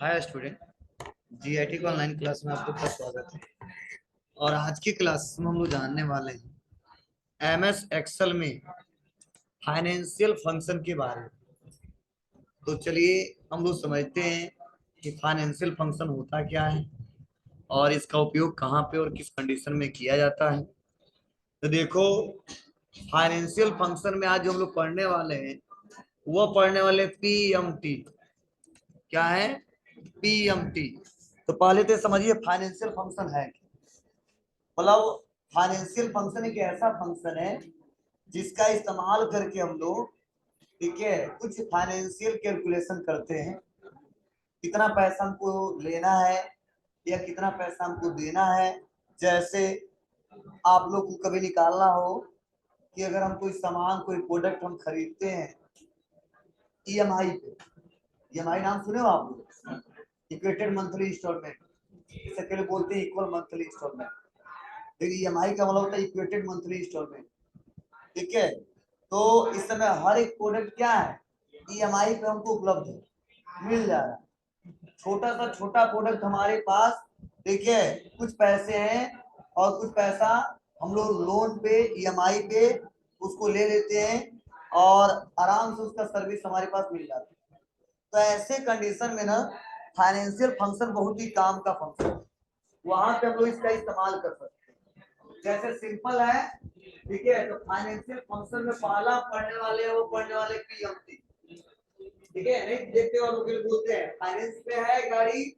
Hi student, GIT को online class में आपको का स्वागत है। और आज की क्लास में हम लोग जानने वाले हैं एमएस एक्सेल में फाइनेंशियल फंक्शन के बारे में। तो चलिए हम लोग समझते हैं कि फाइनेंशियल फंक्शन होता क्या है और इसका उपयोग कहाँ पे और किस कंडीशन में किया जाता है। तो देखो, फाइनेंशियल फंक्शन में आज जो हम लोग पढ़ने वाले हैं वो पढ़ने वाले पीएमटी। क्या है? पीएमटी। तो पहले तो समझिए फाइनेंशियल फंक्शन है क्या। मतलब फाइनेंशियल फंक्शन एक ऐसा फंक्शन है जिसका इस्तेमाल करके हम लोग, ठीक है, कुछ फाइनेंशियल कैलकुलेशन करते हैं। कितना पैसा हमको लेना है या कितना पैसा हमको देना है। जैसे आप लोग को कभी निकालना हो कि अगर हम कोई सामान, कोई प्रोडक्ट हम खरीदते हैं ईएमआई पे। ईएमआई नाम सुने हो आप लोग? इक्वेटेड मंथली इंस्टॉलमेंट, इससे पहले बोलते हैं इक्वल मंथली इंस्टॉलमेंट, लेकिन ईएमआई का मतलब होता है इक्वेटेड मंथली इंस्टॉलमेंट। ठीक है, तो इस समय हर एक प्रोडक्ट क्या है, ईएमआई पे हमको उपलब्ध है, मिल जा रहा है। छोटा सा छोटा प्रोडक्ट हमारे पास, ठीक है, कुछ पैसे हैं और कुछ पैसा हम लोग लोन पे, ईएमआई पे उसको ले लेते हैं और आराम से उसका सर्विस हमारे पास मिल जाता है। तो ऐसे कंडीशन में ना फाइनेंशियल फंक्शन बहुत ही काम का फंक्शन है, वहां पे हम लोग इसका इस्तेमाल कर सकते हैं। जैसे सिंपल है, ठीक है, तो फाइनेंशियल फंक्शन में पहला पढ़ने वाले वो पढ़ने वाले पीएमटी। ठीक है, नहीं देखते हो लोग बोलते हैं फाइनेंस पे है गाड़ी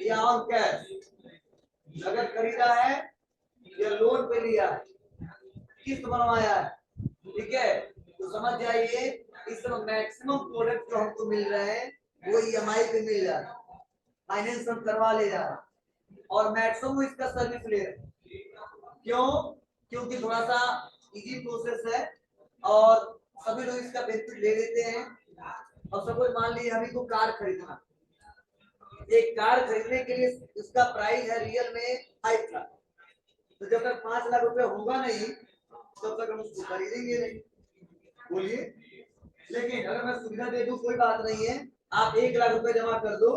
या ऑन कैश, नगद खरीदा है या लोन पे लिया है, किस्त बनवाया है। ठीक है, तो समझ जाइए इस समय मैक्सिमम प्रोडक्ट जो हमको मिल रहे हैं वो ईएमआई पे मिल जा रहा है, फाइनेंस हम करवा ले जा रहा है और मैक्सिमम इसका सर्विस ले रहे हैं। क्यों? क्योंकि थोड़ा सा इजी प्रोसेस है और सभी लोग इसका बेनिफिट ले लेते हैं। और सपोज मान लीजिए हमें को कार खरीदना, एक कार खरीदने के लिए इसका प्राइस है रियल में 5 लाख। तो जब तक 5 लाख रुपए होगा नहीं तब तक हम उसको खरीदेंगे नहीं। बोलिए, लेकिन अगर मैं सुविधा दे दूं कोई बात नहीं है, आप 1 लाख रुपए जमा कर दो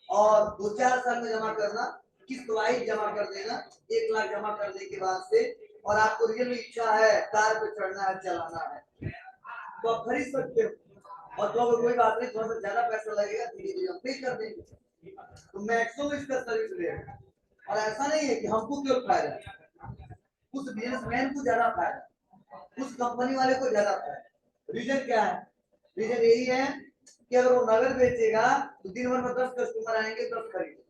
और 2-4 साल में जमा करना, किस्त वाइज जमा कर देना। 1 लाख जमा करने के बाद से और आपको रियल इच्छा है कार पे चढ़ना है, चलाना है, तो आप खरीद सकते हो। और तो कोई बात नहीं, थोड़ा सा ज्यादा पैसा लगेगा, धीरे धीरे हम पे कर देंगे। तो मैक्सिमम इसका सर्विस लेगा। और ऐसा नहीं है कि हमको केवल फायदा, कुछ बिजनेसमैन को ज्यादा फायदा, कुछ कंपनी वाले को ज्यादा फायदा। रीजन क्या है? रीजन यही है कि अगर वो नगद बेचेगा तो दिन भर में 10 कस्टमर आएंगे, 10 खरीदेंगे।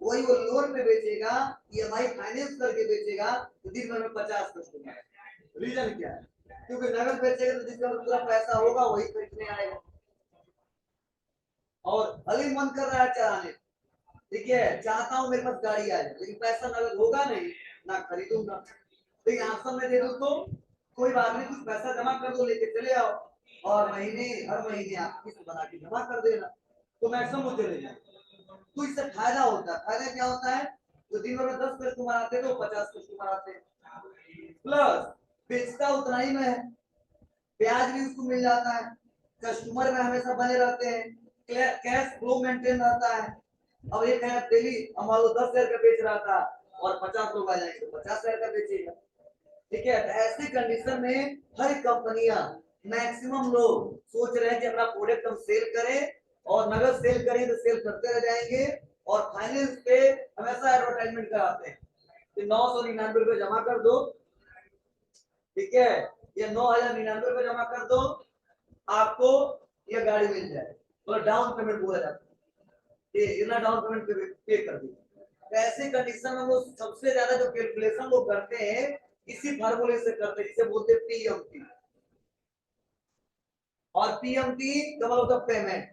वही वो लोन पे बेचेगा, ईएमआई फाइनेंस करके बेचेगा तो दिन भर में 50 कस्टमर। रीजन क्या है? क्योंकि नगद बेचेगा तो जिसका पूरा पैसा होगा वही खरीदने आएगा और अभी मन कर रहा है चलाने, ठीक है, चाहता हूँ मेरे पास गाड़ी आ जाए, लेकिन पैसा नगद होगा नहीं, ना खरीदूंगा। लेकिन ऑप्शन में दे दो तो कोई बात नहीं, कुछ पैसा जमा कर दो, लेके चले आओ और हर महीने आप किस्त बना के जमा कर देना, तो मैक्सिमम वो चले जाए। तो इससे फायदा होता है। फायदा क्या होता है? तो दिन भर में 10 कस्टमर आते हैं तो 50 कस्टमर आते हैं, प्लस बेचता उतना ही में है, ब्याज भी उसको मिल जाता है, कस्टमर में हमेशा बने रहते हैं, कैश फ्लो मेंटेन रहता है। अब एक है डेली मान लो 10,000 का बेच रहा था और 50 लोग आ जाएंगे तो 50,000 का बेचेगा। ठीक है, तो ऐसी कंडीशन में हर कंपनियां, मैक्सिमम लोग सोच रहे हैं कि अपना प्रोडक्ट हम सेल करें और नगद सेल करें तो सेल करते रह जाएंगे और फाइनेंस पे हमेशा एडवर्टाइजमेंट कराते हैं कि 999 रुपए जमा कर दो, ठीक है, ये 9,099 जमा कर दो, आपको ये गाड़ी मिल जाए। तो डाउन पेमेंट बोला जाता है, ये इतना डाउन पेमेंट पे कर दीजिए। ऐसे कंडीशन में वो सबसे ज्यादा जो कैलकुलेशन वो करते हैं इसी फार्मूले से करते हैं, जिसे बोलते हैं पीएमटी। और पीएमटी का मतलब होता है पेमेंट,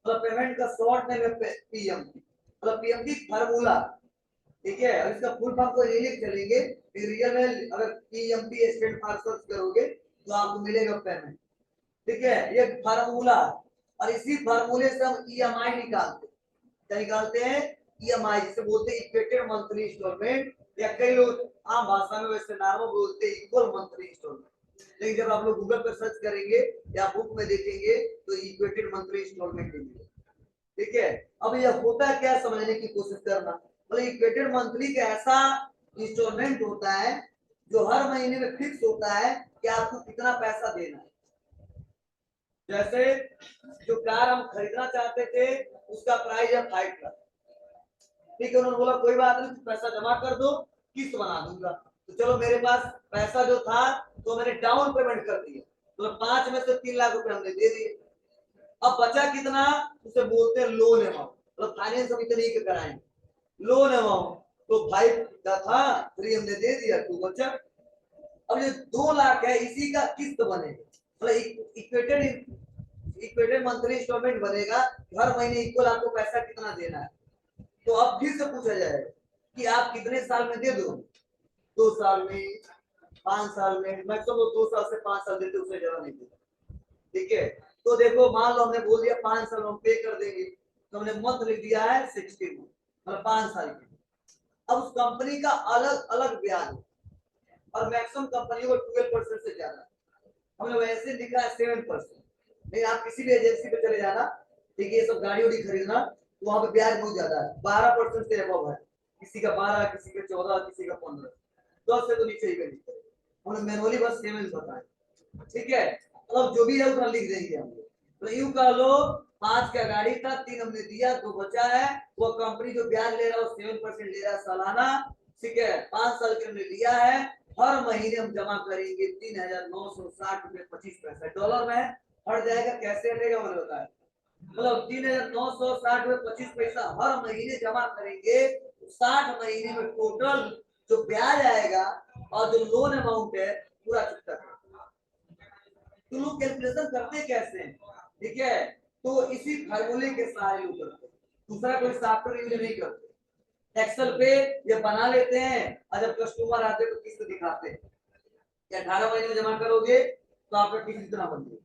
मतलब पेमेंट का शॉर्ट नेम है पीएमटी, मतलब पीएमटी फार्मूला। ठीक है, और इसका फुल फॉर्म को लिख चलेंगे, रियल में अगर पीएमटी स्टैंड फॉर सर्च करोगे तो आपको मिलेगा पेमेंट। ठीक है, ये फार्मूला, और इसी फार्मूले से हम ईएमआई निकालते हैं। क्या निकालते हैं? ईएमआई, जिसे बोलते हैं इक्वेटेड मंथली इंस्टॉलमेंट, या कई लोग आम भाषा में वैसे नॉर्मल बोलते हैं इक्वल मंथली इंस्टॉलमेंट। लेकिन जब आप लोग गूगल पर सर्च करेंगे या बुक में देखेंगे तो इक्वेटेड मंथली इंस्टॉलमेंट मिलेगा। ठीक है। अब ये होता है क्या, समझने की कोशिश करना। मतलब इक्वेटेड मंथली का ऐसा इंस्टॉलमेंट होता है जो हर महीने में फिक्स होता है कि आपको कितना पैसा देना है। जैसे जो कार हम खरीदना चाहते थे उसका प्राइस है 5 लाख, ठीक है। उन्होंने बोला कोई बात नहीं, पैसा जमा कर दो, किस्त बना दूंगा। तो चलो मेरे पास पैसा जो था तो मैंने डाउन पेमेंट कर दिया, तो 5 में से 3 लाख रुपए हमने दे दिए। अब बचा कितना, उसे बोलते हैं लोन अमाउंट, मतलब फाइनेंस हम इतने ही कराएंगे। लोन अमाउंट तो 5 का था, 3 हमने दे दिया, 2 बचा। अब ये 2 लाख है, इसी का किस्त बनेगा, मतलब इक्वेटेड मंथली इंस्टॉलमेंट बनेगा। हर महीने इक्वल आपको पैसा कितना देना है। तो अब फिर से पूछा जाएगा कि आप कितने साल में दे दो, 2 साल में, 5 साल में, मैक्सिमम 2 साल से 5 साल देते, उससे ज्यादा नहीं देते, ठीक है। तो देखो मान लो हमने बोल दिया 5 साल हम पे कर देंगे, तो हमने मंथ लिख दिया है 60, मतलब 5 साल के। अब उस कंपनी का अलग अलग ब्याज है और मैक्सिमम कंपनी को 12% से ज्यादा, हमने वैसे लिखा है 7%। नहीं, आप किसी भी एजेंसी पे चले जाना, ठीक है, ये सब गाड़ी उड़ी खरीदना, तो वहां पे ब्याज बहुत ज्यादा है, 12% से अबव है। किसी का 12, किसी का 14, किसी का 15, 10 से तो नीचे ही कहीं। हमने मैनुअली बस 7 बताया, ठीक है। मतलब जो भी है उतना लिख देंगे हम लोग। तो यूं कह लो 5 का गाड़ी था, 3 हमने दिया, 2 बचा है। वो कंपनी जो ब्याज ले रहा है वो 7% ले रहा है सालाना, ठीक है। 5 साल के हमने लिया है, हर महीने हम जमा करेंगे 3,960 रुपए 25 पैसा। डॉलर में हट जाएगा, कैसे हटेगा मैंने बताया। मतलब 3,960 रुपए 25 पैसा हर महीने जमा करेंगे। 60 महीने में टोटल जो ब्याज आएगा और जो लोन अमाउंट है पूरा चुकता करेगा। तो लोग कैलकुलेशन करते कैसे हैं, ठीक है। तो इसी फार्मूले के सारे लोग करते हैं, दूसरा कोई सॉफ्टवेयर यूज नहीं करते। एक्सेल पे ये बना लेते हैं और जब कस्टमर आते हैं तो किस्त दिखाते हैं कि 18 महीने में जमा करोगे तो आपका किस्त इतना बनेगा,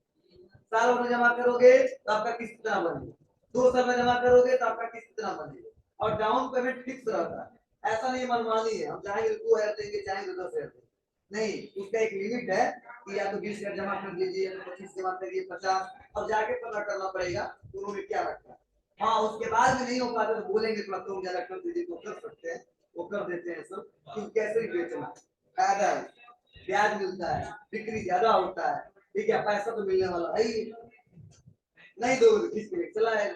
साल भर में जमा करोगे तो आपका किस्त इतना बनेगा, 2 साल में जमा करोगे तो आपका किस्त इतना बनेगा। और डाउन पेमेंट फिक्स रहता है, ऐसा नहीं मनमानी है हम चाहेंगे 2,000 देंगे, चाहेंगे 10,000 देंगे, नहीं, उसका एक लिमिट है कि या तो 20,000 जमा कर दीजिए या तो 25 जमा करिए, 50। अब जाके पता करना पड़ेगा उन्होंने क्या रखा है। हाँ, उसके बाद में नहीं हो पाता तो बोलेंगे थोड़ा कम ज्यादा कर दीजिए, तो कर सकते हैं, वो कर देते हैं सब। क्योंकि कैसे भी बेचना फायदा है, ब्याज मिलता है, बिक्री ज्यादा होता है, ठीक है, पैसा तो मिलने वाला है ही। नहीं दो किसके लिए चला है,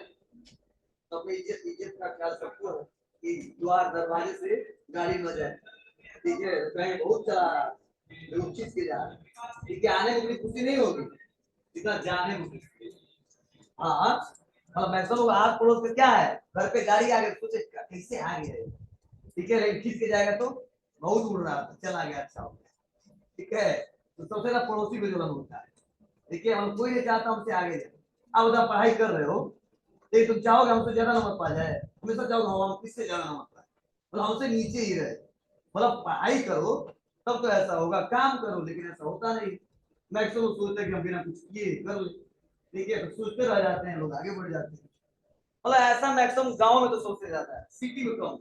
तो अपनी इज्जत इज्जत का ख्याल सबको है कि द्वार दरवाजे से गाड़ी न जाए, ठीक है। कहीं बहुत चला रहा है, लोग खींच के जा रहे हैं, ठीक है, आने में भी खुशी नहीं होगी जितना जाने में खुशी। हाँ, और मैं लोग आस पड़ोस में क्या है, घर पे गाड़ी आ गई सोचे कैसे आ गया, ठीक है, लेकिन खींच के जाएगा तो बहुत उड़ रहा था, चला गया, अच्छा हो गया, ठीक है। तो सबसे ज्यादा पड़ोसी में जुलन होता है, ठीक है। हम कोई नहीं चाहता हमसे आगे जाए। आप उधर पढ़ाई कर रहे हो, लेकिन तुम चाहोगे हमसे ज्यादा नंबर पा जाए, हमेशा चाहोगे हम किससे ज्यादा नंबर पाए, मतलब हमसे नीचे ही रहे। मतलब पढ़ाई करो तब तो ऐसा होगा, काम करो, लेकिन ऐसा होता नहीं। मैक्सिमम सोचते हैं कि हम बिना कुछ किए कर ले, ठीक है, तो सोचते रह जाते हैं, लोग आगे बढ़ जाते हैं। मतलब ऐसा मैक्सिमम गांव में तो सोचते जाता है, सिटी में कम,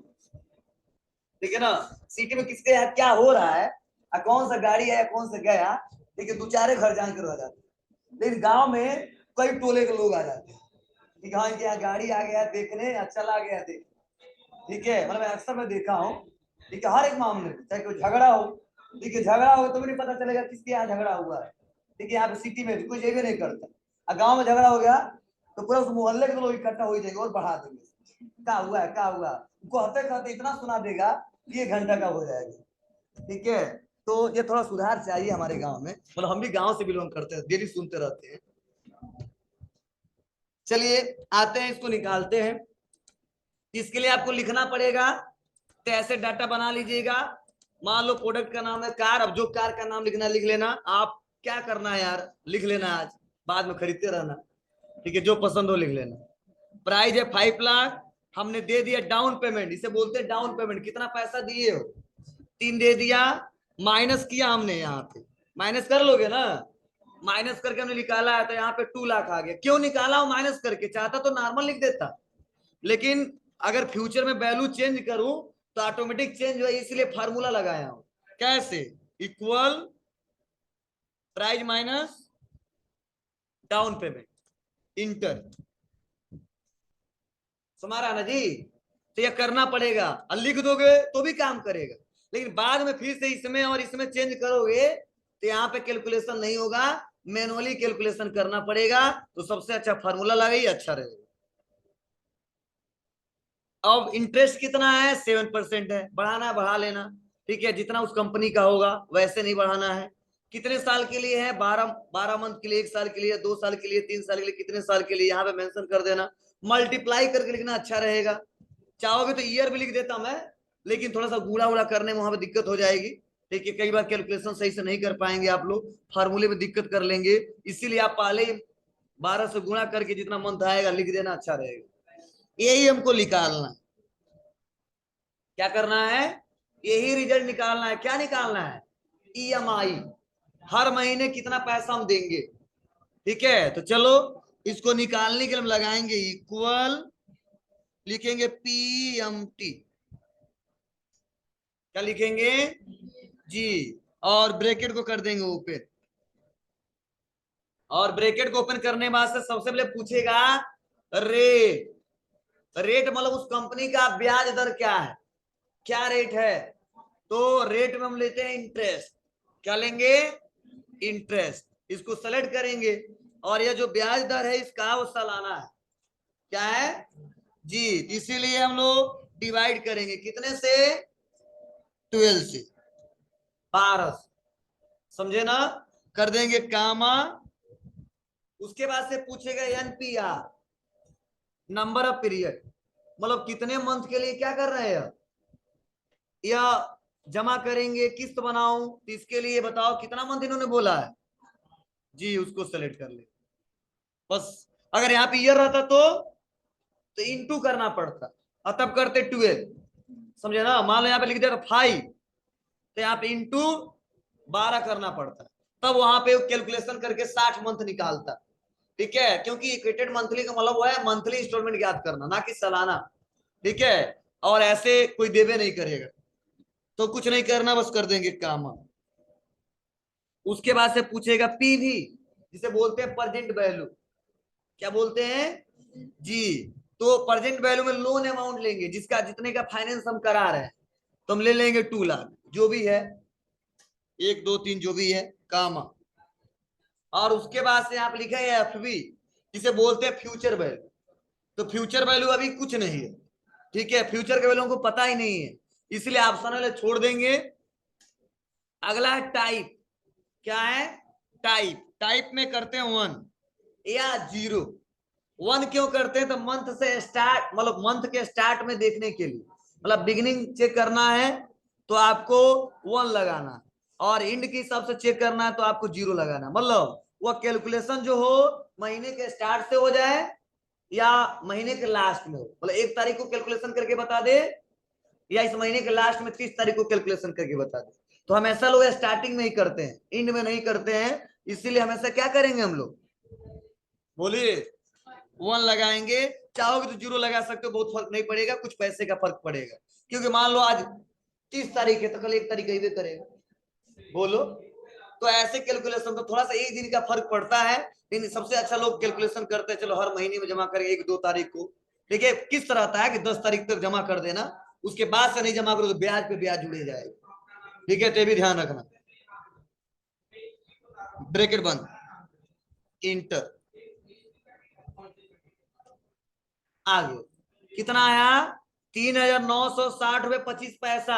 ठीक है ना। सिटी में किसके यहाँ क्या हो रहा है, कौन सा गाड़ी है, कौन सा गया, ठीक है, 2-4 घर जान कर रह जाते हैं। लेकिन गांव में कई टोले के लोग आ जाते हैं कि हाँ इनके यहाँ गाड़ी आ गया देखने, चला गया देख, ठीक है। मतलब अक्सर मैं देखा हूँ, ठीक है, हर एक मामले में चाहे कोई झगड़ा हो, ठीक है, झगड़ा हो तो भी नहीं पता चलेगा किसके यहाँ झगड़ा हुआ है, ठीक है। यहाँ पे सिटी में कोई जेबे नहीं करता, और गाँव में झगड़ा हो गया तो पूरा उस मोहल्ले के लोग इकट्ठा हो जाएंगे और बढ़ा देंगे, क्या हुआ है, क्या हुआ, कहते कहते इतना सुना देगा कि 1 घंटा का हो जाएगा, ठीक है। तो ये थोड़ा सुधार चाहिए हमारे गांव में, मतलब हम भी गांव से बिलोंग करते हैं, डेली सुनते रहते हैं। चलिए आते हैं, इसको निकालते हैं। इसके लिए आपको लिखना पड़ेगा, तो ऐसे डाटा बना लीजिएगा। मान लो प्रोडक्ट का नाम है कार, अब जो कार का नाम लिखना लिख लेना। आप क्या करना है यार, लिख लेना, आज बाद में खरीदते रहना, ठीक है, जो पसंद हो लिख लेना। प्राइस है 5 लाख, हमने दे दिया डाउन पेमेंट, इसे बोलते हैं डाउन पेमेंट। कितना पैसा दिए हो, 3 दे दिया, माइनस किया हमने, यहाँ पे माइनस कर लोगे ना, माइनस करके हमने निकाला है तो यहाँ पे 2 लाख आ गया। क्यों निकाला हो माइनस करके, चाहता तो नॉर्मल लिख देता, लेकिन अगर फ्यूचर में वैल्यू चेंज करूं तो ऑटोमेटिक चेंज हो, इसलिए फार्मूला लगाया हूं। कैसे, equal price minus down payment, inter, समझ रहा ना जी। तो ये करना पड़ेगा, और लिख दोगे तो भी काम करेगा, लेकिन बाद में फिर से इसमें और इसमें चेंज करोगे तो यहाँ पे कैलकुलेशन नहीं होगा, मैनुअली कैलकुलेशन करना पड़ेगा। तो सबसे अच्छा फार्मूला लगाइए, अच्छा रहेगा। अब इंटरेस्ट कितना है, 7% है, बढ़ाना है बढ़ा लेना, ठीक है, जितना उस कंपनी का होगा वैसे नहीं बढ़ाना है। कितने साल के लिए है, 12 मंथ के लिए, 1 साल के लिए, 2 साल के लिए, 3 साल के लिए, कितने साल के लिए यहाँ पे मेंशन कर देना, मल्टीप्लाई करके लिखना अच्छा रहेगा। चाहोगे तो ईयर भी लिख देता मैं, लेकिन थोड़ा सा गुड़ा उड़ा करने में वहां पे दिक्कत हो जाएगी, ठीक है, कई बार कैलकुलेशन सही से नहीं कर पाएंगे आप लोग, फार्मूले में दिक्कत कर लेंगे, इसीलिए आप पहले ही 12 से गुणा करके जितना मंथ आएगा लिख देना, अच्छा रहेगा। यही हमको निकालना है, क्या करना है, यही रिजल्ट निकालना है। क्या निकालना है, ईएमआई, हर महीने कितना पैसा हम देंगे, ठीक है। तो चलो इसको निकालने के लिए हम लगाएंगे इक्वल, लिखेंगे पीएमटी, क्या लिखेंगे जी, और ब्रैकेट को कर देंगे ओपन, और ब्रैकेट को ओपन करने के बाद से सबसे पहले पूछेगा रेट, रेट मतलब उस कंपनी का ब्याज दर क्या है, क्या रेट है। तो रेट में हम लेते हैं इंटरेस्ट, क्या लेंगे, इंटरेस्ट, इसको सेलेक्ट करेंगे, और ये जो ब्याज दर है इसका वो सालाना है, क्या है जी, इसीलिए हम लोग डिवाइड करेंगे कितने से, 12 से, 12, समझे ना, कर देंगे कामा। उसके बाद से पूछेगा एनपीआर, नंबर ऑफ पीरियड, मतलब कितने मंथ के लिए क्या कर रहे हैं, या जमा करेंगे, किस्त बनाऊं, तो इसके लिए बताओ कितना मंथ इन्होंने बोला है जी, उसको सेलेक्ट कर ले बस। अगर यहाँ पे ईयर रहता तो इनटू करना पड़ता, और तब करते 12, समझे ना, मान लो यहाँ पे लिख दिया 5, तो यहाँ पे इंटू 12 करना पड़ता, तब वहां पे कैलकुलेशन करके 60 मंथ निकालता, ठीक है, क्योंकि इक्वेटेड मंथली का मतलब वो है मंथली इंस्टॉलमेंट ज्ञात करना, ना कि सालाना, ठीक है। और ऐसे कोई देवे नहीं करेगा, तो कुछ नहीं करना, बस कर देंगे काम। उसके बाद से पूछेगा पीवी, जिसे बोलते हैं प्रेजेंट वैल्यू, क्या बोलते हैं जी। तो प्रेजेंट वैल्यू में लोन अमाउंट लेंगे, जिसका जितने का फाइनेंस हम करा रहे हैं, तो हम ले लेंगे 2 लाख, जो भी है 1 2 3 जो भी है काम। और उसके बाद से आप लिखे एफबी, जिसे बोलते हैं फ्यूचर वैल्यू, तो फ्यूचर वैल्यू अभी कुछ नहीं है, ठीक है, फ्यूचर के वैल्यू को पता ही नहीं है, इसलिए ऑप्शन वाले छोड़ देंगे। अगला है टाइप, क्या है, टाइप, टाइप में करते हैं 1 या 0। 1 क्यों करते हैं, तो मंथ से स्टार्ट, मतलब मंथ के स्टार्ट में देखने के लिए, मतलब बिगिनिंग चेक करना है तो आपको 1 लगाना, और एंड के हिसाब से चेक करना है तो आपको 0 लगाना, मतलब वो कैलकुलेशन जो हो महीने के स्टार्ट से हो जाए या महीने के लास्ट में हो, मतलब 1 तारीख को कैलकुलेशन करके बता दे, या इस महीने के लास्ट में 30 तारीख को कैलकुलेशन करके बता दे। तो हमेशा लोग स्टार्टिंग में ही करते हैं, एंड में नहीं करते हैं, इसीलिए हमेशा क्या करेंगे हम लोग, बोलिए 1 लगाएंगे, चाहोगे तो 0 लगा सकते हो, बहुत फर्क नहीं पड़ेगा, कुछ पैसे का फर्क पड़ेगा, क्योंकि मान लो आज 30 तारीख है तो कल 1 तारीख ही करेगा, बोलो। तो ऐसे कैलकुलेशन तो थोड़ा सा 1 दिन का फर्क पड़ता है, लेकिन सबसे अच्छा लोग कैलकुलेशन करते हैं, चलो हर महीने में जमा करेंगे 1 2 तारीख को, ठीक है, किस तरह आता है कि 10 तारीख तक जमा कर देना, उसके बाद से नहीं जमा करो तो ब्याज पे ब्याज जुड़े जाएगा, ठीक है, तो भी ध्यान रखना। ब्रैकेट बंद, इंटर, आगे कितना आया, 3,960 रुपये 25 पैसा,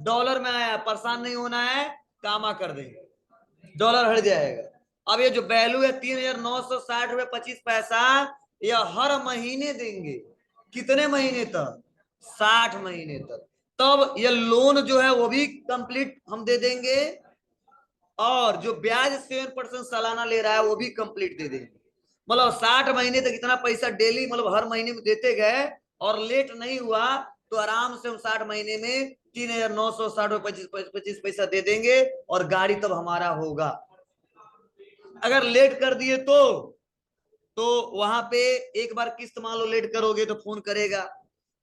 डॉलर में आया, परेशान नहीं होना है, कामा कर देंगे, डॉलर हट जाएगा। अब ये जो वैल्यू है 3,960 रुपये 25 पैसा, यह हर महीने देंगे, कितने महीने तक, 60 महीने तक, तब ये लोन जो है वो भी कंप्लीट हम दे देंगे, और जो ब्याज 7% सालाना ले रहा है वो भी कंप्लीट दे देंगे, मतलब 60 महीने तक इतना पैसा डेली, मतलब हर महीने में देते गए, और लेट नहीं हुआ तो आराम से हम 60 महीने में 3,960 रुपये 25 पैसा दे देंगे, और गाड़ी तब हमारा होगा। अगर लेट कर दिए तो वहां पे एक बार किस्त मान लो लेट करोगे तो फोन करेगा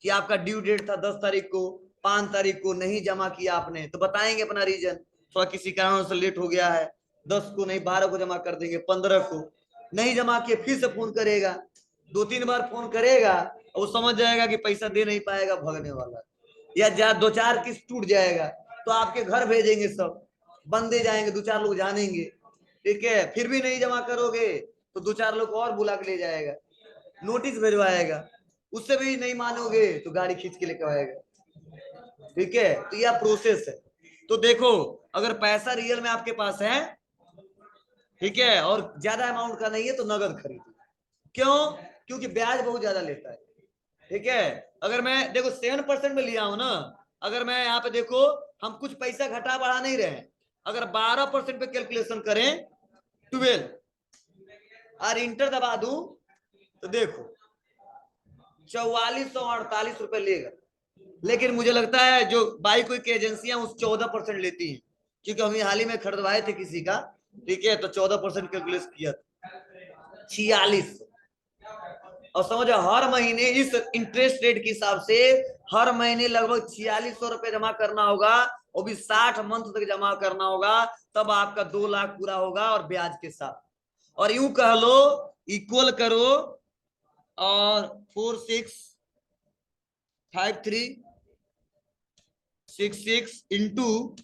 कि आपका ड्यू डेट था 10 तारीख को, 5 तारीख को नहीं जमा किया आपने, तो बताएंगे अपना रीजन, थोड़ा किसी कारण से लेट हो गया है, 10 को नहीं 12 को जमा कर देंगे, 15 को नहीं जमा किए फिर से फोन करेगा, 2 3 बार फोन करेगा, वो समझ जाएगा कि पैसा दे नहीं पाएगा, भगने वाला, या दो चार किस्त टूट जाएगा तो आपके घर भेजेंगे, सब बंदे जाएंगे, दो चार लोग जानेंगे, ठीक है, फिर भी नहीं जमा करोगे तो दो चार लोग और बुला के ले जाएगा, नोटिस भिजवाएगा, उससे भी नहीं मानोगे तो गाड़ी खींच के लेकर आएगा, ठीक है। तो यह प्रोसेस है। तो देखो, अगर पैसा रियल में आपके पास है, ठीक है, और ज्यादा अमाउंट का नहीं है तो नगद खरीदो। क्यों? क्योंकि ब्याज बहुत ज्यादा लेता है, ठीक है। अगर मैं देखो 7% में लिया हूं ना, अगर मैं यहाँ पे देखो, हम कुछ पैसा घटा बढ़ा नहीं रहे, अगर 12% पे कैलकुलेशन करें 12 और इंटर दबा दूं तो देखो 4448 रुपए लेगा। लेकिन मुझे लगता है जो बाइक की एजेंसियां उस 14% लेती हैं, क्योंकि हम हाल ही में खरीदवाए थे किसी का, ठीक है, तो 14% कैलकुलेट किया था 46। और समझो हर महीने इस इंटरेस्ट रेट के हिसाब से हर महीने लगभग 4600 रुपए जमा करना होगा, वो भी 60 मंथ तक जमा करना होगा, तब आपका 2 लाख पूरा होगा और ब्याज के साथ। और यूं कह लो, इक्वल करो, और 465366 इंटू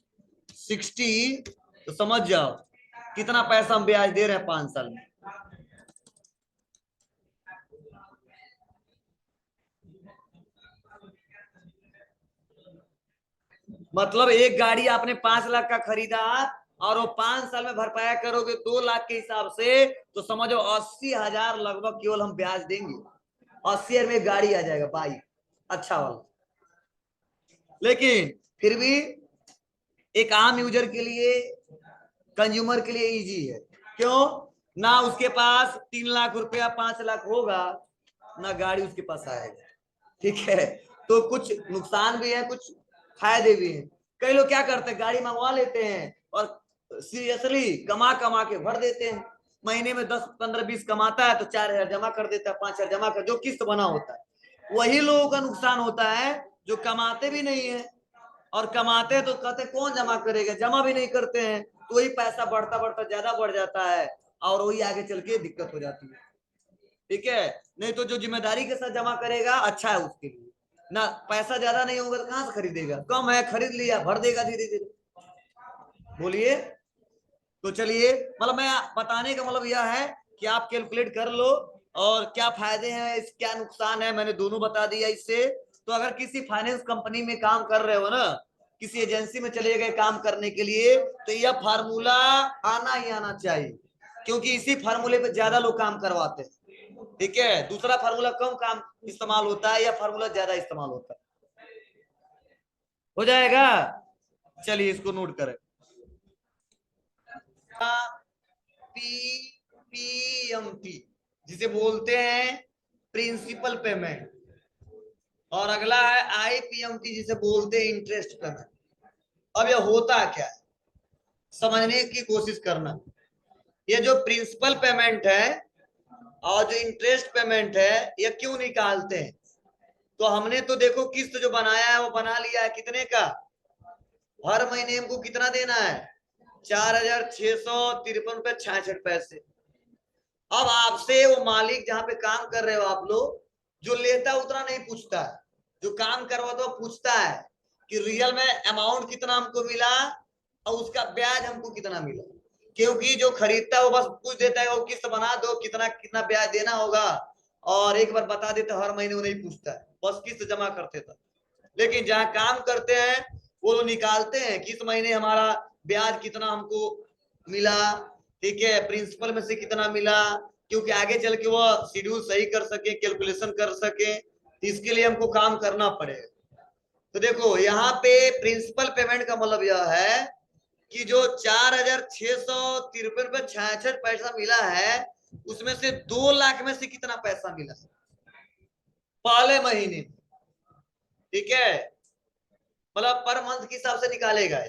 60, तो समझ जाओ कितना पैसा हम ब्याज दे रहे हैं 5 साल में। मतलब एक गाड़ी आपने 5 लाख का खरीदा और वो 5 साल में भरपाया करोगे 2 लाख के हिसाब से, तो समझो 80,000 लगभग केवल हम ब्याज देंगे। 80,000 में गाड़ी आ जाएगा बाइक, अच्छा वाला। लेकिन फिर भी एक आम यूजर के लिए, कंज्यूमर के लिए इजी है। क्यों? ना उसके पास 3 लाख रुपया 5 लाख होगा, ना गाड़ी उसके पास आएगा, ठीक है। तो कुछ नुकसान भी है, कुछ फायदे भी हैं। कई लोग क्या करते हैं, गाड़ी मंगवा लेते हैं और सीरियसली कमा कमा के भर देते हैं। महीने में 10 15 20 कमाता है तो 4,000 जमा कर देता है, 5,000 जमा कर, जो किस्त बना होता है। वही लोगों का नुकसान होता है जो कमाते भी नहीं है, और कमाते हैं तो कहते कौन जमा करेगा, जमा भी नहीं करते हैं, तो वही पैसा बढ़ता बढ़ता ज्यादा बढ़ जाता है और वही आगे चल के दिक्कत हो जाती है, ठीक है। नहीं तो जो जिम्मेदारी के साथ जमा करेगा अच्छा है उसके लिए ना। पैसा ज्यादा नहीं होगा तो कहां से खरीदेगा, कम है खरीद लिया, भर देगा धीरे धीरे। बोलिए। तो चलिए, मतलब मैं बताने का मतलब यह है कि आप कैलकुलेट कर लो, और क्या फायदे हैं, इस क्या नुकसान है, मैंने दोनों बता दिया इससे। तो अगर किसी फाइनेंस कंपनी में काम कर रहे हो ना, किसी एजेंसी में चले गए काम करने के लिए, तो यह फार्मूला आना ही आना चाहिए, क्योंकि इसी फार्मूले पे ज्यादा लोग काम करवाते हैं, ठीक है। दूसरा फार्मूला कम काम इस्तेमाल होता है, या फार्मूला ज्यादा इस्तेमाल होता है। हो जाएगा। चलिए इसको नोट करें। पीएमटी जिसे बोलते हैं प्रिंसिपल पेमेंट, और अगला है आईपीएमटी जिसे बोलते हैं इंटरेस्ट पेमेंट। अब यह होता क्या है, समझने की कोशिश करना। ये जो प्रिंसिपल पेमेंट है और जो इंटरेस्ट पेमेंट है, ये क्यों निकालते हैं? तो हमने तो देखो किस्त जो बनाया है वो बना लिया है, कितने का, हर महीने हमको कितना देना है, 4,653 रुपए 66 पैसे। अब आपसे वो मालिक जहां पे काम कर रहे हो आप लोग, जो लेता उतना नहीं पूछता है, जो काम करवाता है पूछता है कि रियल में अमाउंट कितना हमको मिला और उसका ब्याज हमको कितना मिला। क्योंकि जो खरीदता है वो बस पूछ देता है, वो किस्त बना दो, कितना कितना ब्याज देना होगा, और एक बार बता देता, हर महीने वो नहीं पूछता है, बस किस्त जमा करते था। लेकिन जहाँ काम करते हैं वो लोग निकालते हैं कि इस महीने हमारा ब्याज कितना हमको मिला, ठीक है, प्रिंसिपल में से कितना मिला, क्योंकि आगे चल के वो शेड्यूल सही कर सके, कैलकुलेशन कर सके, तो इसके लिए हमको काम करना पड़ेगा। तो देखो यहाँ पे प्रिंसिपल पेमेंट का मतलब यह है कि जो 4,653 रुपए 66 पैसा मिला है, उसमें से 2 लाख में से कितना पैसा मिला पहले महीने, ठीक है, मतलब पर मंथ के हिसाब से निकालेगा।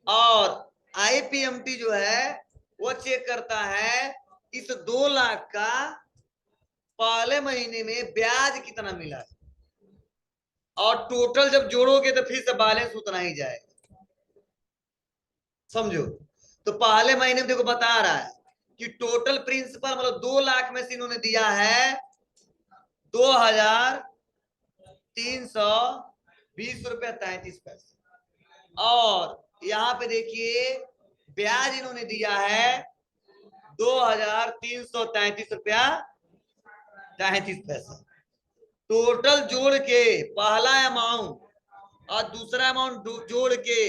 और आईपीएमटी जो है वो चेक करता है इस 2 लाख का पहले महीने में ब्याज कितना मिला है, और टोटल जब जोड़ोगे तो फिर से बैलेंस उतना ही जाएगा, समझो। तो पहले महीने में देखो बता रहा है कि टोटल प्रिंसिपल मतलब 2 लाख में से इन्होंने दिया है 320 रुपया 33 पैसे। और यहाँ पे देखिए ब्याज इन्होंने दिया है 2333 रुपया 33 पैसे। टोटल जोड़ के पहला अमाउंट और दूसरा अमाउंट जोड़ के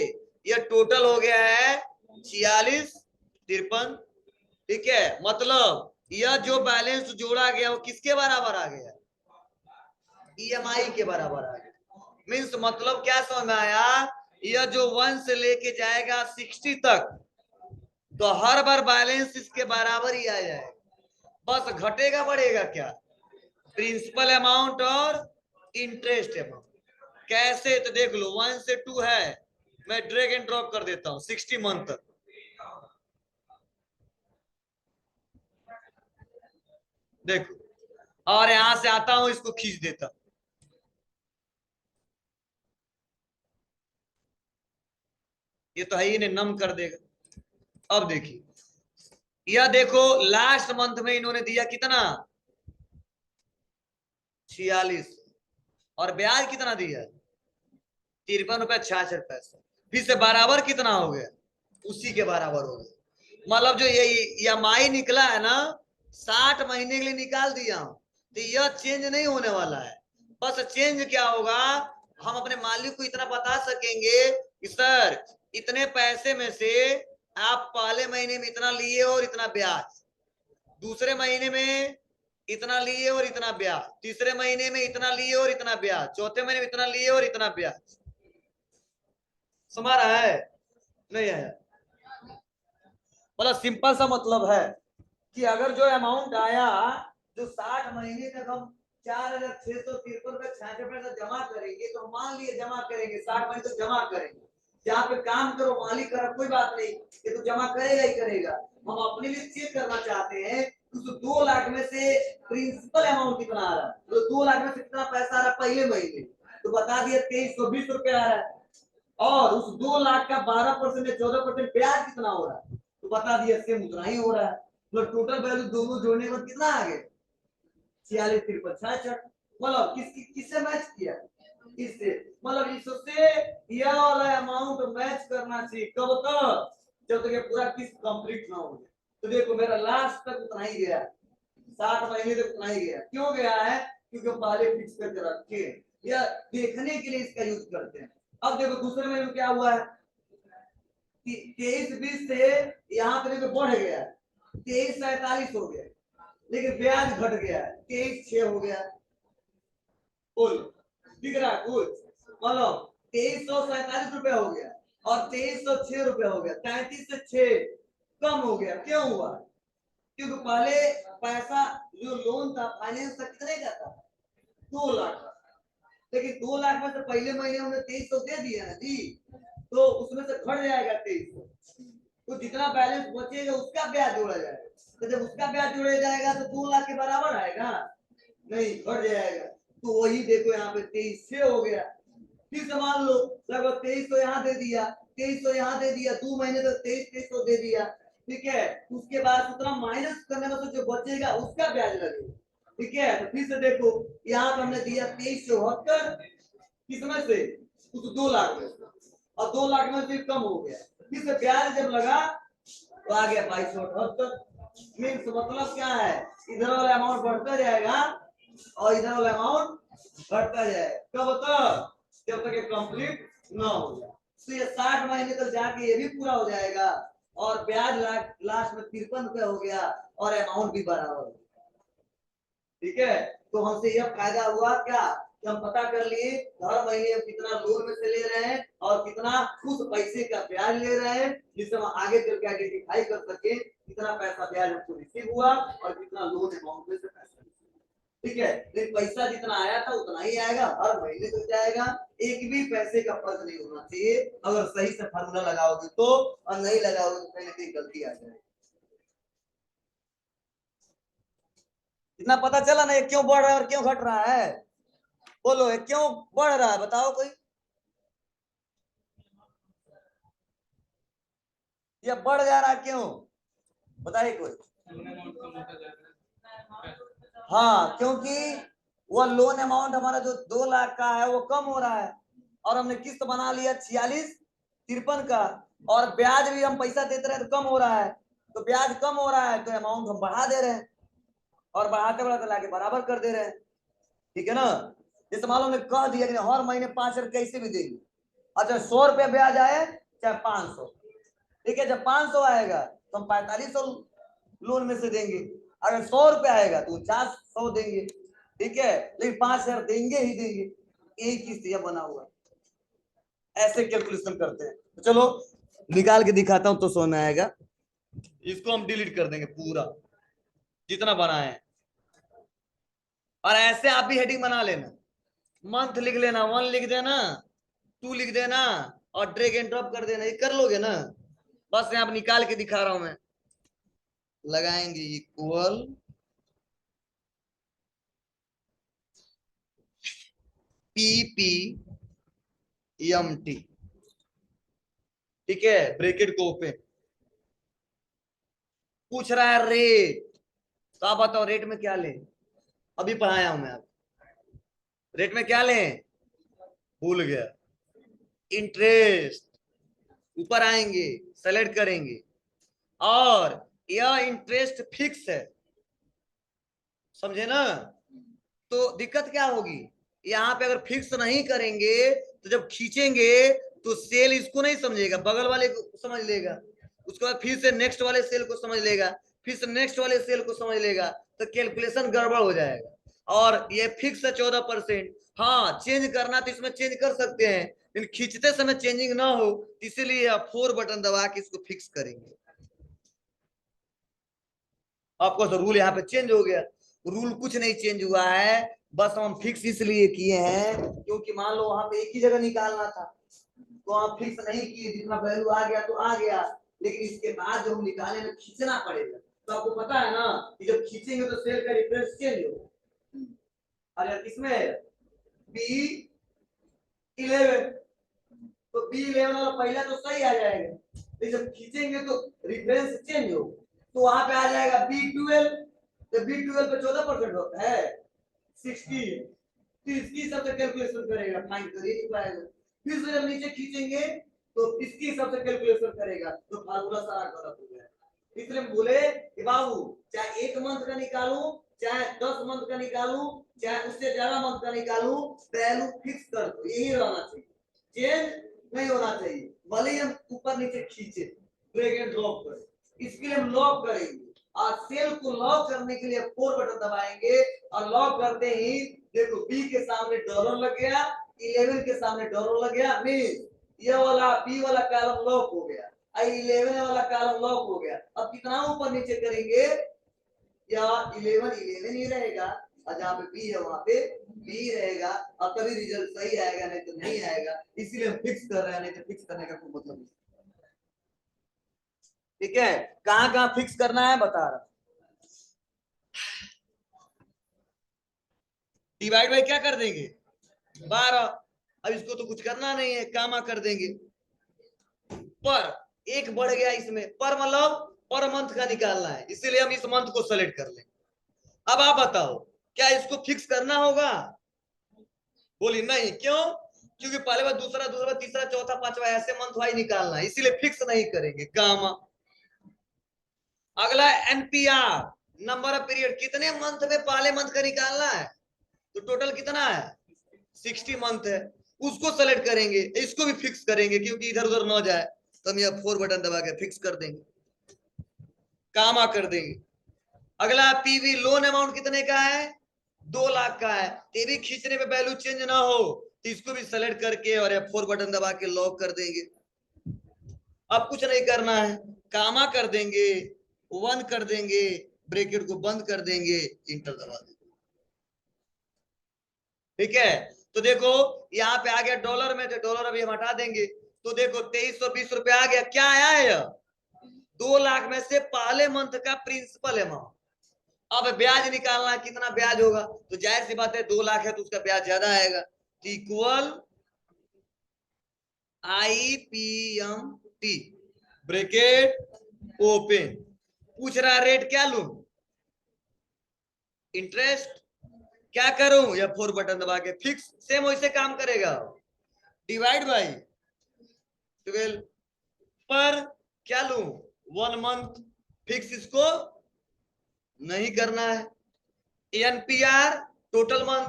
यह टोटल हो गया है 4653। ठीक है, मतलब यह जो बैलेंस जोड़ा गया वो किसके बराबर आ गया? ईएमआई के बराबर आ गया। मीन्स मतलब क्या समझ में आया? यह जो 1 से लेके जाएगा 60 तक, तो हर बार बैलेंस इसके बराबर ही आ जाएगा, बस घटेगा बढ़ेगा क्या? प्रिंसिपल अमाउंट और इंटरेस्ट अमाउंट। कैसे? तो देख लो 1 से 2 है, मैं ड्रैग एंड ड्रॉप कर देता हूं 60 मंथ तक। देखो, और यहां से आता हूं, इसको खींच देता हूं। ये तो है ही नहीं, नम कर देगा। अब देखिए, यह देखो लास्ट मंथ में इन्होंने दिया कितना? 46। और ब्याज कितना दिया? 53 रुपया 66 पैसे। फिर से बराबर कितना हो गया? उसी के बराबर हो गया। मतलब जो ये EMI निकला है ना, 60 महीने के लिए निकाल दिया हूं, तो यह चेंज नहीं होने वाला है। बस चेंज क्या होगा, हम अपने मालिक को इतना बता सकेंगे कि सर इतने पैसे में से आप पहले महीने में इतना लिए और इतना ब्याज, दूसरे महीने में इतना लिए और इतना ब्याज, तीसरे महीने में इतना लिए और इतना ब्याज, चौथे महीने में इतना लिए और इतना ब्याज। समझ रहा है? नहीं है? मतलब सिंपल सा मतलब है कि अगर जो अमाउंट आया, जो 60 महीने तक हम 4653 रुपया 66 पैसा जमा करेंगे, तो मान लिए जमा करेंगे 60 महीने तक जमा करेंगे। जहाँ पे काम करो मालिक करो कोई बात नहीं, ये तो जमा करेगा ही करेगा। हम अपने लिए चेक करना चाहते हैं उस 2 लाख में से प्रिंसिपल अमाउंट कितना आ रहा है, तो 2 लाख में से कितना पैसा आ रहा है पहले महीने, तो बता दिया 2320 रुपया आ रहा है। और उस 2 लाख का 12% या 14% ब्याज कितना हो रहा है, तो बता दिया सेम उतना ही हो रहा है। तो टोटल वैल्यू दोनों जोड़ने पर कितना आ गया? 4653 मतलब किससे मैच किया? इससे। मतलब इससे यह वाला अमाउंट मैच करना चाहिए। कब तक? जब तक ये पूरा किस्त कंप्लीट ना हो जाए। तो देखो मेरा लास्ट तक उतना ही गया, 60 महीने तक उतना ही गया। क्यों गया है? क्योंकि पहले फिक्स करके रखे, या देखने के लिए इसका यूज करते हैं। अब देखो दूसरे महीने में क्या हुआ है, 2320 से यहाँ पे देखो बढ़ गया, 2347 हो गया, लेकिन ब्याज घट गया, 23,6 हो गया। कुल दिख रहा है कुछ, मतलब 2347 रुपया हो गया और 2306 रुपया हो गया, 33 से 6 कम हो गया। क्यों हुआ? क्योंकि पहले पैसा जो लोन था फाइनेंस था कितने का था? 2 लाख का, लेकिन 2 लाख में से पहले महीने हमने 2300 दे दिया ना जी, तो उसमें से घट जाएगा 2300, तो जितना बैलेंस बचेगा उसका ब्याज जोड़ा जाएगा। तो जब उसका ब्याज जोड़ा जाएगा तो 2 लाख के बराबर आएगा? नहीं, घट जाएगा। तो वही देखो यहाँ पे 23 हो गया। फिर से मान लो लगभग 2300 यहाँ दे दिया, 2300 यहाँ दे दिया, 2 महीने तक 2300 दे दिया। ठीक है, उसके बाद उतना माइनस करने में तो जो बचेगा उसका ब्याज लगेगा। ठीक है, तो फिर से देखो यहाँ पे हमने दिया 2374, किसमें से? उस 2 लाख में, और 2 लाख में से कम हो गया, फिर से ब्याज जब लगा तो आ गया 2278। मीन्स मतलब क्या है, इधर वाला अमाउंट बढ़ता जाएगा और इधर वाला अमाउंट घटता जाएगा। कब तक? जब तक ये कंप्लीट ना हो जाए। तो ये 60 महीने तक जाके ये भी पूरा हो जाएगा और ब्याज लास्ट में 53 रुपया हो गया और अमाउंट भी बराबर हो गया। ठीक है, तो हमसे यह फायदा हुआ क्या कि हम पता कर लिए हर महीने हम कितना लोन में से ले रहे हैं और कितना उस पैसे का ब्याज ले रहे हैं, जिससे हम आगे चल के आइडेंटिफाई कर सके कितना पैसा ब्याज हमको रिसीव हुआ और कितना लोन अमाउंट में से पैसा। ठीक है, लेकिन पैसा जितना आया था उतना ही आएगा, हर महीने तक जाएगा, एक भी पैसे का फर्क नहीं होना चाहिए। अगर सही से फार्मूला लगाओगे तो, और नहीं लगाओगे तो कहीं ना कहीं गलती आ जाएगी। इतना पता चला ना ये क्यों बढ़ रहा है और क्यों घट रहा है? बोलो ये क्यों बढ़ रहा है, बताओ कोई। ये बढ़ जा रहा है क्यों, बताइए कोई। हाँ, क्योंकि वो लोन अमाउंट हमारा जो 2 लाख का है वो कम हो रहा है, और हमने किस्त बना लिया 4653 का, और ब्याज भी हम पैसा देते रहे तो कम हो रहा है, तो ब्याज कम हो रहा है तो अमाउंट हम बढ़ा दे रहे हैं, और बढ़ाते बढ़ाते लाके बराबर कर दे रहे हैं। ठीक है ना। जैसे मान लो हमने कह दिया कि हर महीने 5,000 कैसे भी देंगे, अच्छा 100 रुपया ब्याज आए चाहे 500, ठीक है, जब 500 आएगा तो हम 4500 लोन में से देंगे, अगर 100 रुपया आएगा तो 400 देंगे, ठीक है, लेकिन 5,000 देंगे ही देंगे, यही किस्त यह बना हुआ, ऐसे कैलकुलेशन करते हैं। तो चलो निकाल के दिखाता हूं तो समझ में आएगा। इसको हम डिलीट कर देंगे पूरा जितना बना है, और ऐसे आप भी हेडिंग बना लेना, मंथ लिख लेना, 1 लिख देना, 2 लिख देना, और ड्रैग एंड ड्रॉप कर देना, ये कर लोगे ना। बस यहाँ पे निकाल के दिखा रहा हूं मैं, लगाएंगे इक्वल PPMT, ठीक है, ब्रैकेट को ओपन, पूछ रहा है रेट, तो आप बताओ रेट में क्या लें, अभी पढ़ाया हूं मैं आप, रेट में क्या लें, भूल गया, इंटरेस्ट, ऊपर आएंगे सेलेक्ट करेंगे, और यह इंटरेस्ट फिक्स है, समझे ना। तो दिक्कत क्या होगी, यहाँ पे अगर फिक्स नहीं करेंगे तो जब खींचेंगे तो सेल इसको नहीं समझेगा, बगल वाले को समझ लेगा, उसके बाद फिर से नेक्स्ट वाले सेल को समझ लेगा, फिर से नेक्स्ट वाले सेल को समझ लेगा, तो कैलकुलेशन गड़बड़ हो जाएगा। और ये फिक्स है 14%, हाँ चेंज करना तो इसमें चेंज कर सकते हैं, लेकिन खींचते समय चेंजिंग ना हो, इसीलिए आप 4 बटन दबा के इसको फिक्स करेंगे। आपको तो रूल यहाँ पे चेंज हो गया, रूल कुछ नहीं चेंज हुआ है, बस हम फिक्स इसलिए किए हैं क्योंकि मान लो वहां पे एक ही जगह निकालना था, तो आप फिक्स नहीं किए, जितना वैल्यू आ गया तो आ गया, लेकिन इसके बाद जो हम निकाले ना खींचना पड़ेगा, तो आपको पता है ना कि जब खींचेंगे तो सेल का रेफरेंस चेंज होगा। अरे इसमें B11, तो B11 वाला पहला तो सही आ जाएगा, लेकिन जब खींचेंगे तो रेफरेंस चेंज होगा, तो वहां पे आ जाएगा B12, तो B12 पे 14% होता है 16, तो इसकी हिसाब से कैलकुलेशन करेगा, फाइंड कर ही नहीं पाएगा, फिर से जब नीचे खींचेंगे तो इसके हिसाब से कैलकुलेशन करेगा, तो फार्मूला सारा गलत हो जाएगा। इसलिए बोले कि बाबू चाहे 1 मंथ का निकालूं, चाहे 10 मंथ का निकालूं, चाहे उससे ज्यादा मंथ का निकालूं, वैल्यू फिक्स कर दो, यही रहना चाहिए, चेंज नहीं होना चाहिए, भले ही हम ऊपर नीचे खींचे, ड्रैग एंड ड्रॉप करें, इसके लिए हम लॉक करेंगे, और सेल को लॉक करने के लिए 4 बटन दबाएंगे, और लॉक करते ही देखो बी के सामने डॉलर लग गया, 11 के सामने डॉलर लग गया, मीन ये वाला बी वाला कॉलम लॉक हो गया, 11 वाला कॉलम लॉक हो गया। अब कितना ऊपर नीचे करेंगे, या 11 ही रहेगा, और जहाँ पे बी है वहां पे बी रहेगा, और तभी रिजल्ट सही आएगा, नहीं तो नहीं आएगा, इसीलिए हम फिक्स कर रहे हैं, नहीं तो फिक्स करने का कोई मतलब नहीं। ठीक है, कहाँ कहाँ फिक्स करना है बता रहा, डिवाइड बाय क्या कर देंगे 12, अब इसको तो कुछ करना नहीं है, कामा कर देंगे, पर एक बढ़ गया इसमें, पर मतलब पर मंथ का निकालना है, इसीलिए हम इस मंथ को सेलेक्ट कर लेंगे। अब आप बताओ क्या इसको फिक्स करना होगा, बोली नहीं, क्यों, क्योंकि पहले बार दूसरा दूसरा तीसरा चौथा पांचवा ऐसे मंथ वाइज निकालना है, इसीलिए फिक्स नहीं करेंगे, कामा। अगला एनपीआर, नंबर ऑफ पीरियड, कितने मंथ में पहले मंथ का निकालना है, तो टोटल कितना है 60 मंथ है, उसको सेलेक्ट करेंगे, इसको भी फिक्स करेंगे क्योंकि इधर उधर ना जाए, तो हम यह 4 बटन दबा के फिक्स कर देंगे, कामा कर देंगे। अगला पीवी, लोन अमाउंट कितने का है 2 लाख का है, ये भी खींचने पे वैल्यू चेंज ना हो, तो इसको भी सेलेक्ट करके और F4 बटन दबा के लॉक कर देंगे। अब कुछ नहीं करना है, कामा कर देंगे, 1 कर देंगे, ब्रैकेट को बंद कर देंगे, इंटर दबा देंगे। ठीक है, तो देखो यहाँ पे आ गया डॉलर में, तो डॉलर अभी हम हटा देंगे, तो देखो 2320 रुपया आ गया, क्या आया है यह 2 लाख में से पहले मंथ का प्रिंसिपल अमाउंट। अब ब्याज निकालना, कितना ब्याज होगा, तो जाहिर सी बात है 2 लाख है तो उसका ब्याज ज्यादा आएगा, तो इक्वल IPMT, ब्रैकेट ओपन, पूछ रहा रेट क्या लू, इंटरेस्ट क्या करूं, या 4 बटन दबा के फिक्स, सेम वैसे काम करेगा। डिवाइड बाई 12 पर क्या लूं, 1 मंथ, फिक्स इसको नहीं करना है। एनपीआर टोटल मंथ,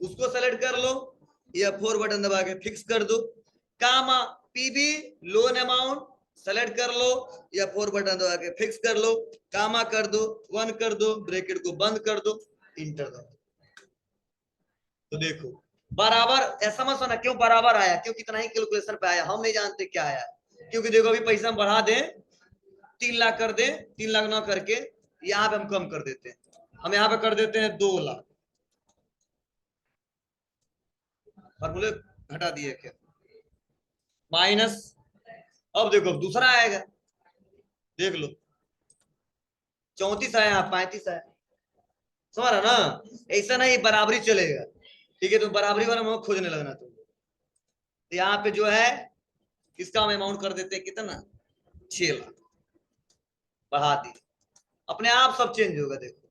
उसको सेलेक्ट कर लो, या 4 बटन दबा के फिक्स कर दो। कामा पीबी लोन अमाउंट सेलेक्ट कर लो, या 4 बटन दबा के फिक्स कर लो, कामा कर दो, 1 कर दो, ब्रैकेट को बंद कर दो, इंटर दो। तो देखो बराबर, ऐसा मत सुना क्यों बराबर आया, क्यों कितना ही कैलकुलेशन पे आया, हम नहीं जानते क्या आया, क्योंकि देखो अभी पैसा हम बढ़ा दें 3 लाख कर दें, 3 लाख ना करके यहाँ पे हम कम कर देते हैं, हम यहाँ पे कर देते हैं 2 लाख, फॉर्मूले घटा दिए क्या, माइनस, अब देखो दूसरा आएगा, देख लो 34 आया, यहाँ 35 आया, समझ रहा ना, ऐसा नहीं बराबरी चलेगा, ठीक है, तो बराबरी वाला हम खोजने लगना तुम, तो यहाँ पे जो है इसका हम अमाउंट कर देते हैं कितना, 6 लाख, बढ़ा दी, अपने आप सब चेंज होगा। देखो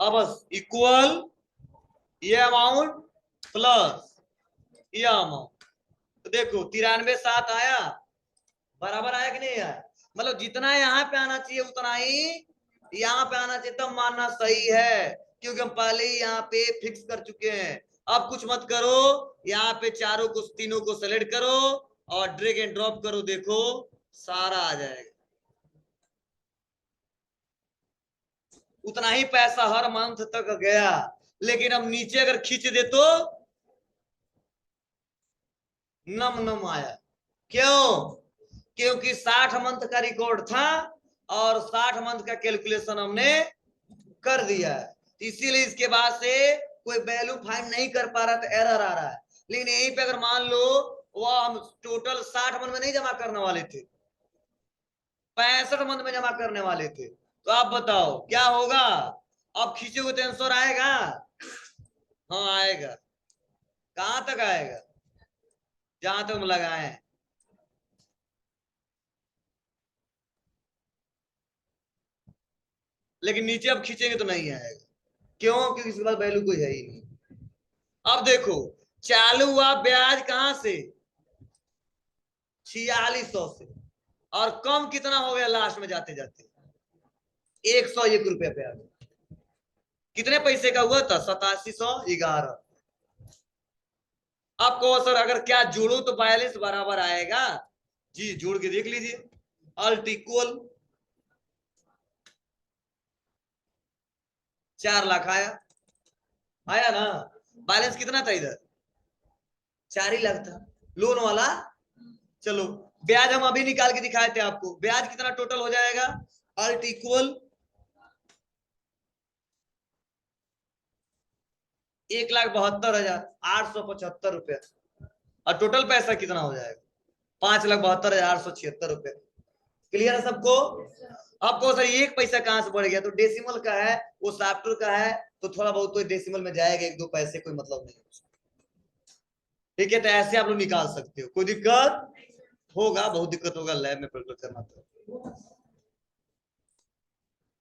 अब बस इक्वल ये अमाउंट प्लस ये अमाउंट, तो देखो 93,7 आया, बराबर आया कि नहीं आया, मतलब जितना यहाँ पे आना चाहिए उतना ही यहाँ पे आना चाहिए, तब मानना सही है, क्योंकि हम पहले ही यहाँ पे फिक्स कर चुके हैं। अब कुछ मत करो, यहाँ पे चारों को तीनों को सेलेक्ट करो और ड्रैग एंड ड्रॉप करो, देखो सारा आ जाएगा, उतना ही पैसा हर मंथ तक गया। लेकिन अब नीचे अगर खींच दे तो नम नम आया, क्यों, क्योंकि 60 मंथ का रिकॉर्ड था और 60 मंथ का कैलकुलेशन हमने कर दिया है, इसीलिए इसके बाद से कोई वैल्यू फाइंड नहीं कर पा रहा, तो एरर आ रहा है। लेकिन यहीं पे अगर मान लो वो हम टोटल 60 मंथ में नहीं जमा करने वाले थे, 65 मंथ में जमा करने वाले थे, तो आप बताओ क्या होगा, अब खींचोगे तो आंसर आएगा, हाँ आएगा, कहां तक आएगा, जहां तक हम लगाए हैं, लेकिन नीचे अब खींचेंगे तो नहीं आएगा, क्यों, क्योंकि इसके बाद वैल्यू कोई है ही नहीं। अब देखो चालू हुआ ब्याज कहां से, 4600 से, और कम कितना हो गया लास्ट में जाते जाते, 101 रुपया पे आ गया, कितने पैसे का हुआ था, 8711। अब कहो सर अगर क्या जोड़ो तो बैलेंस बराबर आएगा, जी जोड़ के देख लीजिए, अल्ट इक्वल 4 लाख आया, आया ना, बैलेंस कितना था इधर, 4 ही लाख था लोन वाला। चलो ब्याज हम अभी निकाल के दिखाए थे आपको, ब्याज कितना टोटल हो जाएगा, अल्ट इक्वल 1,72,875 रुपया, और टोटल पैसा कितना हो जाएगा, 5,72,876 रुपया। क्लियर है सबको, आपको सर एक पैसा कहां से बढ़ गया, तो डेसिमल का है, वो सॉफ्टवेयर का है, तो थोड़ा बहुत तो डेसिमल में जाएगा, 1-2 पैसे कोई मतलब नहीं, ठीक है, तो ऐसे आप लोग निकाल सकते हो, कोई दिक्कत होगा, बहुत दिक्कत होगा, लैब में प्रैक्टिस करना तो